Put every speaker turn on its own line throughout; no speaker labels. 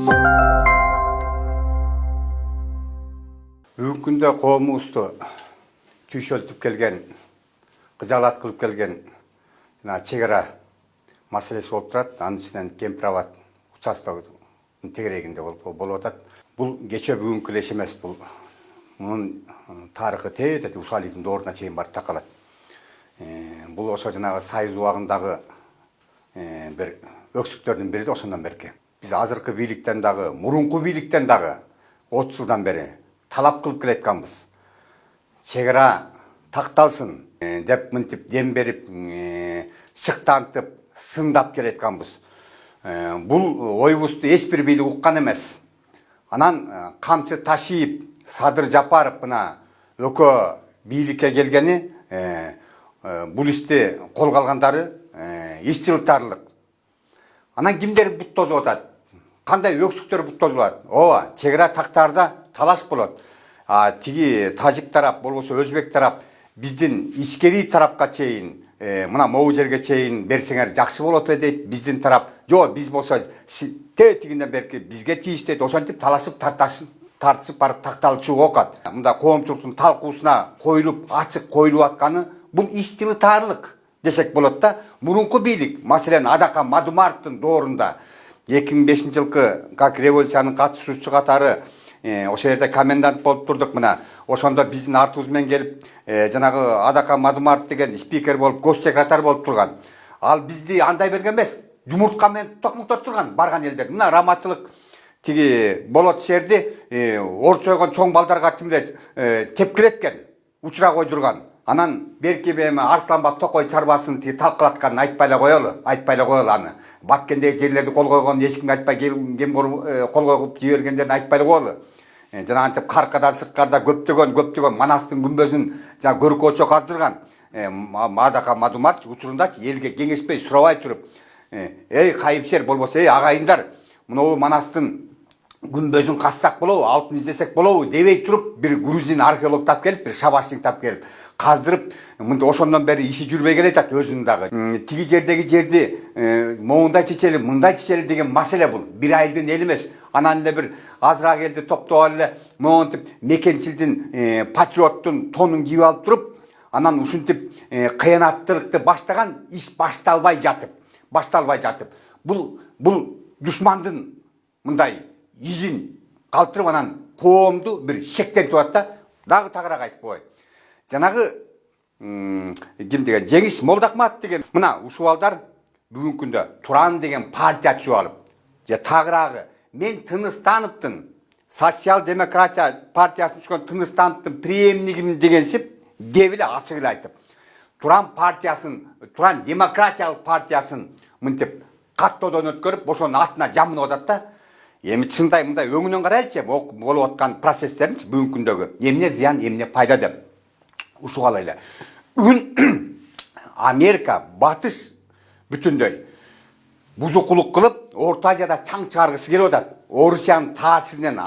Бүгінгі күнде қоғамымызды түйшөлтіп келген, қыжалат қылып келген чегара мәселесі болып тұрады. Анын ішінен Кемпирабад участогының тегерегінде болып атат. Бұл кече бүгінгі эле емес, бұл мұның тарихы тете Усалийдин дооруна чейин барып такалат. Бұл ошо жанагы Сайыз убагындагы бир өксүктөрдүн бири да ошондон берки. Биз азыркы бийликтен дагы, мурунку бийликтен дагы 30 жылдан бери талап кылып келатканбыз. Чегара такталсын деп мынтип дем берип, шыктантып, сындап келатканбыз. Бул ойбузду эч бир бийлик уккан эмес. Анан камчы ташип, Садыр Жапаров мына өкө бийликке келгени, бул ишти колго алгандары ишчилтарлык. Анан кимдер бут тозуп атат? Кандай өксүктөр бут тозулат? Ооба, чегара тактарда талаш болот. Тиги тажик тарап болбосо өзбек тарап биздин ишкери тарапка чейин, мына могу жерге чейин берсеңер жакшы болот эле дейт. Биздин тарап, жок, биз болсо тигинден берки бизге тийиштейт. Ошентип талашып тартышып барып такталчу окат. Мында коомчулуктун талкуусуна коюлуп, ачык коюлуп атканы бул ишчилтарлык десек болот да. Мурунку бийлик, маселен Адака Мадумаровдун доорунда 2005 жылкы как революциянын катышуучу катары ошол жерде комендант болуп турдук. Мына ошондо биздин артыбыз менен келип, жанагы Адака Мадумаров деген спикер болуп, госсекретарь болуп турган. Ал бизди андай берген эмес, жумуртка менен токмуктоп турган барган элдер. Мына раматылык тиги болот жерди орчойгон чоң балдарга тимде тепкиреткен, учура койдурган. Анан берки эме Арсланбап Токой чарбасын тиги талкалатканын айтпай эле коелу аны. Баткендеги жерлерди кол койгон эчкимге айтпай, кем кол койгуп жибергендерин айтпай эле коелу. Жана антип Каркадан сырткарда көптөгөн Манастын күмбөзүн жана көркөчө каздырган Адака Мадумаров учурунда элге кеңешпей сурабай туруп, эй кайыпчер болбосо, эй агайындар, мынау Манастын күмбөзүн казсак болобу, алтын издесек болобу дебей туруп, бир грузин археолог тап келип, бир шабашчың тап келип каздырып, мындай ошондон бери иши жүрбөй келатат өзүнүн дагы. Тиги жердеги жерди моундай чечели, мындай чечели деген маселе бул. Бир айылдын эл эмес. Анан эле бир азыраак элди топтоп алып эле моунтип мекенчилдин патриоттун тонун кийип алып туруп, анан ушинтип кыянаттыкты баштаган иш башталбай жатып. Бул душмандын мындай изин калтырып анан коомду бир шектентип атат да. Дагы тагыраак айтып коеюн. Жанагы ким деген Жеңиш Молдахматов деген мына ушул балдар бүгүнкү күндө Туран деген партия түзүп алып, же тагыраагы мен Тыныстановдун социал-демократия партиясын түшкөн Тыныстановдун преемнигимин дегенсип деп эле ачык эле айтып, Туран партиясын, Туран демократиялык партиясын мынтип каттоодон өткөрүп, ошонун атына жамынып атат да. Эми чындай мындай өңүнөн карайлычы болуп аткан процесстеринчи бүгүнкү күндөгү эмне зыян, эмне пайда деп. Ушуга эле. Бүгүн Америка, Батыш бүтүндөй бузукулук кылып, Орто Азияда чаң чыгаргысы келип атат. Орусиянын таасиринен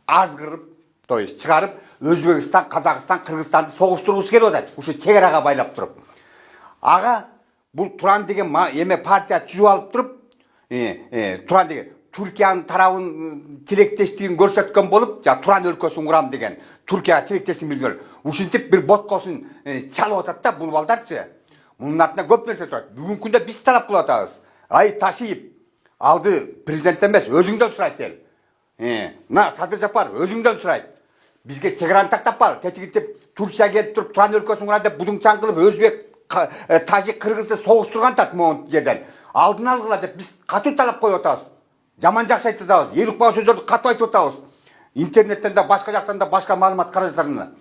азгырып, то есть чыгарып, Өзбекстан, Казакстан, Кыргызстанды согуштургусу келип атат. Ушу чегарага байлап туруп. Ага бул Туран деген эме партия түзүп алып туруп, Туран деген Түркиянын тарабын тилектештигин көрсөткөн болуп, Туран өлкөсүн курам деген Түркияга тилектештигин билдирген. Ушинтип бир боткосун чалып атат да бул балдарчы. Мунун артынан көп нерсе турат. Бүгүнкү күндө биз талап кылып атабыз. Ай Ташиев алды президент эмес, өзүңдөн сурайт эл. Мына Садыр Жапаров өзүңдөн сурайт. Бизге чегараны тактап кал, тетигитип Туркияга келип туруп Туран өлкөсүн курам деп будуңчаң кылып Өзбек, Тажик, Кыргызды согуштурган тат могу жерден. Алдын алгыла деп биз катуу талап коюп атабыз. Жаман жакшы айтып атабыз. Эл укпаган сөздөрдү катуу айтып атабыз. Интернеттен да башка жактан да башка маалымат каражаттарына.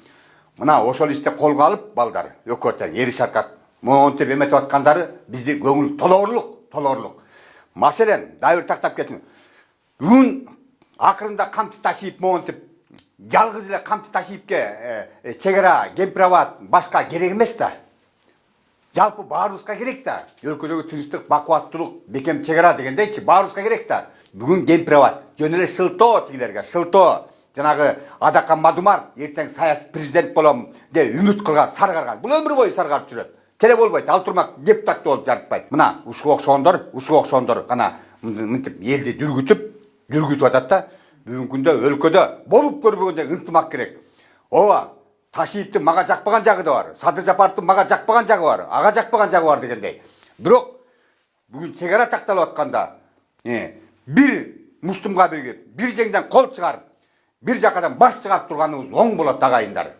Мына ошол ишти колго алып балдар өкөтөн эри шаркат монтип эметип аткандары бизди көңүл толоорлук. Маселен, дайыр тактап кетин. Бүгүн акырында камчы ташип монтип жалгыз эле камчы ташипке чегара, Кемпирабад башка керек эмес да. Жалпы баарыбызга керек да. Өлкөдөгү тынчтык, бакубаттуулук, бекем чегара дегендейчи баарыбызга керек да. Бүгүн Кемпирабад жөн эле шылтоо тигилерге, шылтоо. Жанагы Адака Мадумаров ертең саясий президент болом деп үмүт кылган, саргарган. Бул өмүр бою саргарып жүрөт. Теле болбойт, ал турмак депутат болуп жарытпайт. Мына ушуга окшогондор гана мынтип элди дүргүтүп, жүргүзүп атат да. Бүгүнкү күндө өлкөдө болуп көрбөгөндөй ынтымак керек. Ооба, Ташиевдин мага жакпаган жагы да бар, Садыр Жапаровдун мага жакпаган жагы бар, ага жакпаган жагы бар дегендей. Бирок бүгүн чек ара такталып атканда бир муштумга биригип, бир жеңден кол чыгарып, бир жакадан баш чыгарып турганыбыз оң болот агайындар.